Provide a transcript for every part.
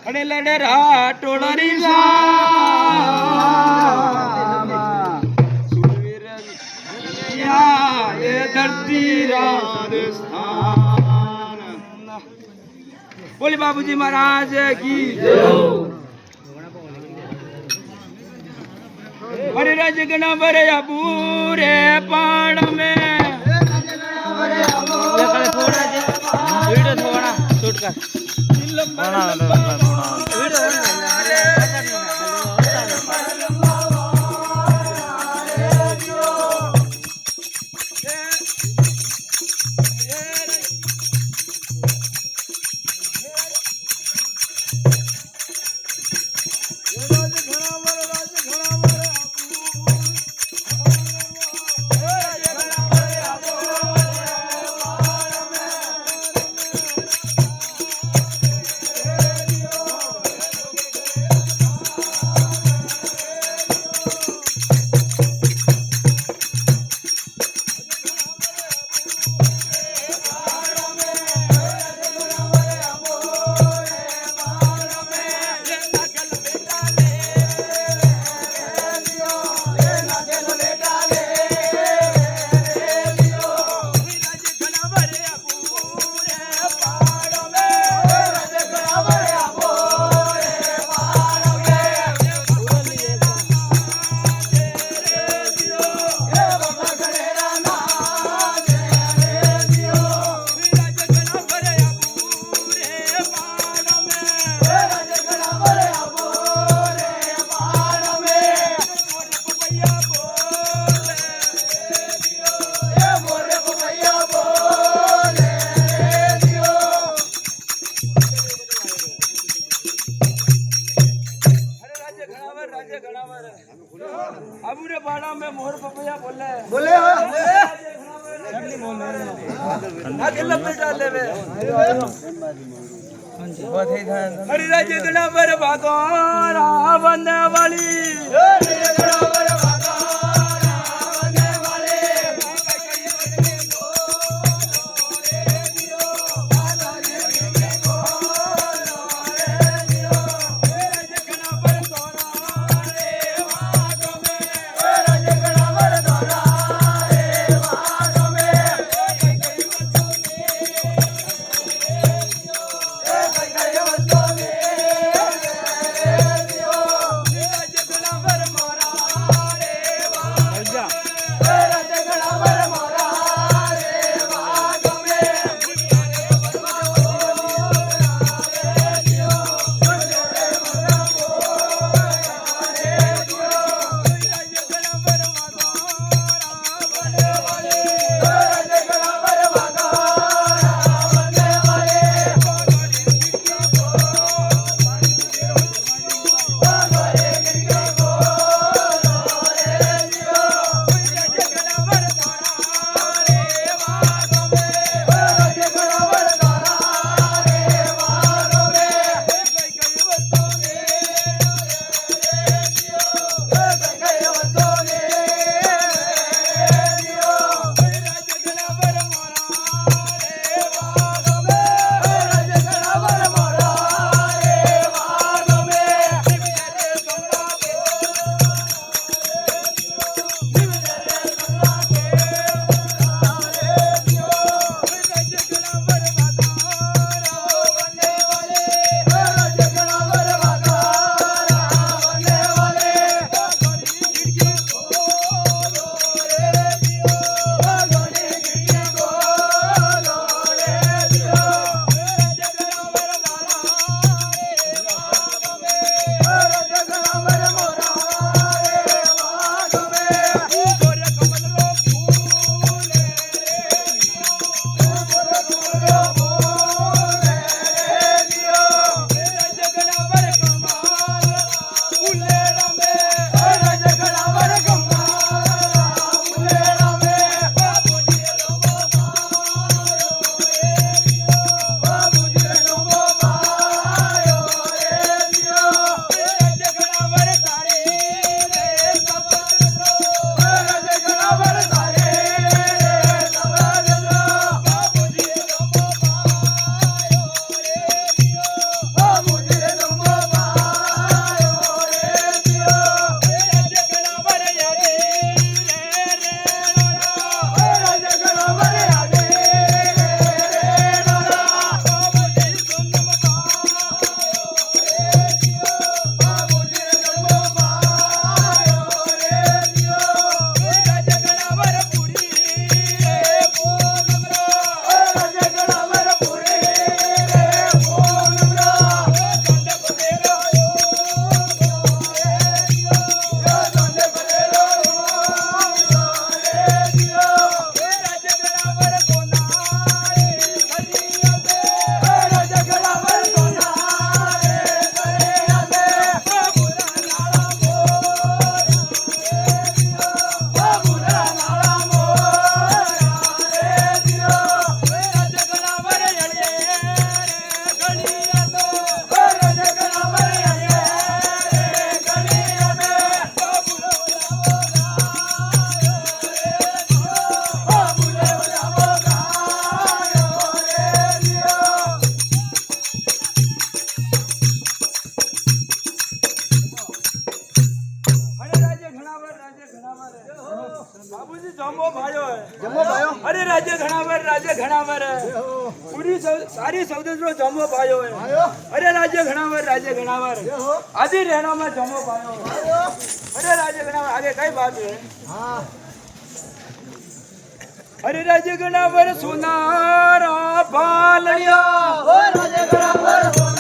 અને લડે રાટોડરી સુરવીર એ ધરતી રાજસ્થાન બોલી બાબूजी महाराज की अरे राज गणा भरे पूरे पाण में वीडियो थोड़ा शूट कर अबूरे बाड़ा में मोर पपैया बोले बोले आगे लपे डाले वे हरि राज्य गणा पर भागो रावण वाली Para જમો ભાયો અરે રાજ્ય ઘણાવર પૂરી સારી સૌદેશનો જમો પાયો અરે રાજ્ય ઘણાવર આદિ રહેણામાં જમો પાયો અરે રાજ્ય ઘણાવર આગે કઈ बात है હા અરે રાજ્ય ઘણાવર સોનારા પાલણિયા ઓ રાજ્ય ઘણાવર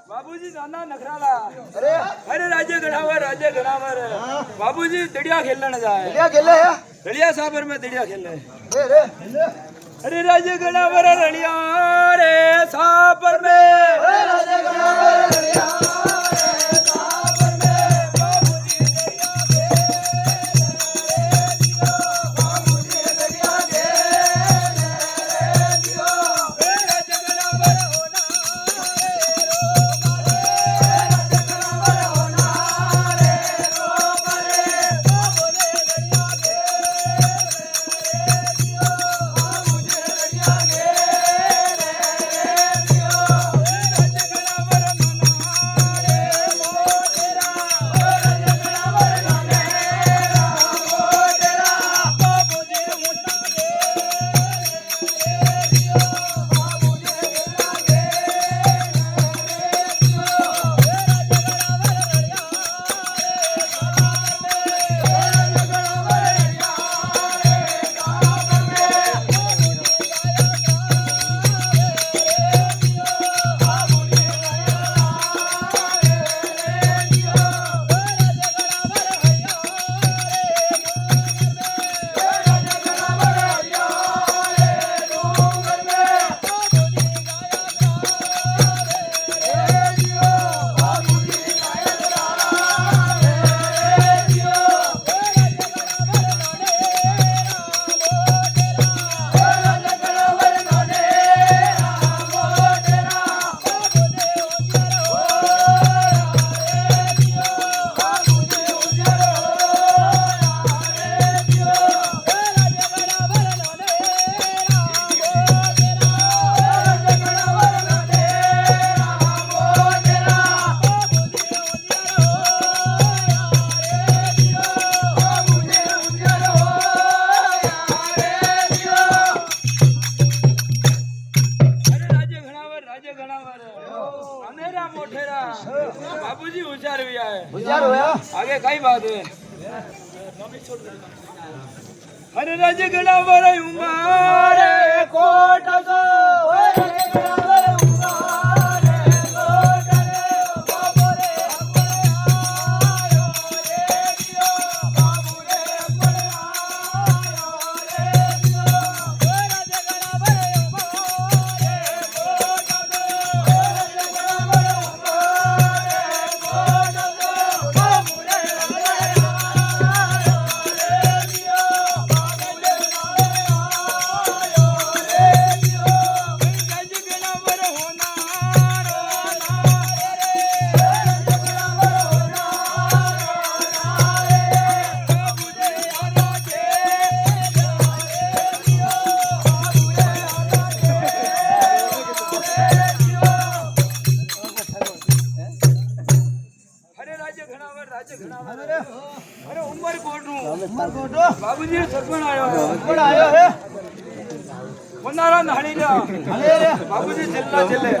बाबूजी जाना नखराला अरे राज्य घणावर बाबूजी दड़िया खेलने जाए દડિયા ખેલે હે दड़िया साबर में दड़िया खेलने રે अरे राज्य घणावर रड़िया रे साबर में રાજ્ય ઘણાવર લડિયા बाबूजी होशियार भी आए होशियार होया आगे कई बात है અરે રાજે ઘણા વર ઉમારે કોટ ગો રાજે ઘણા વર ઉમારે કોટ ગો બાબુ રે આયો રે દિયો બાબુ રે આયો રે દિયો રાજે ઘણા વર ઉમારે કોટ ગો રાજે ઘણા વર ઉમારે કોટ ગો બાબુ રે આયો રે દિયો બાબુ રે આયો રે દિયો રાજે ઘણા વર હોનાર અરે રાજે ઘણા વર અરે ઉમરકોટ નું બાબુજી સરપંચ આવ્યો હે હોનારા નાળી લ્યા બાબુજી છેલ્લા છેલ્લે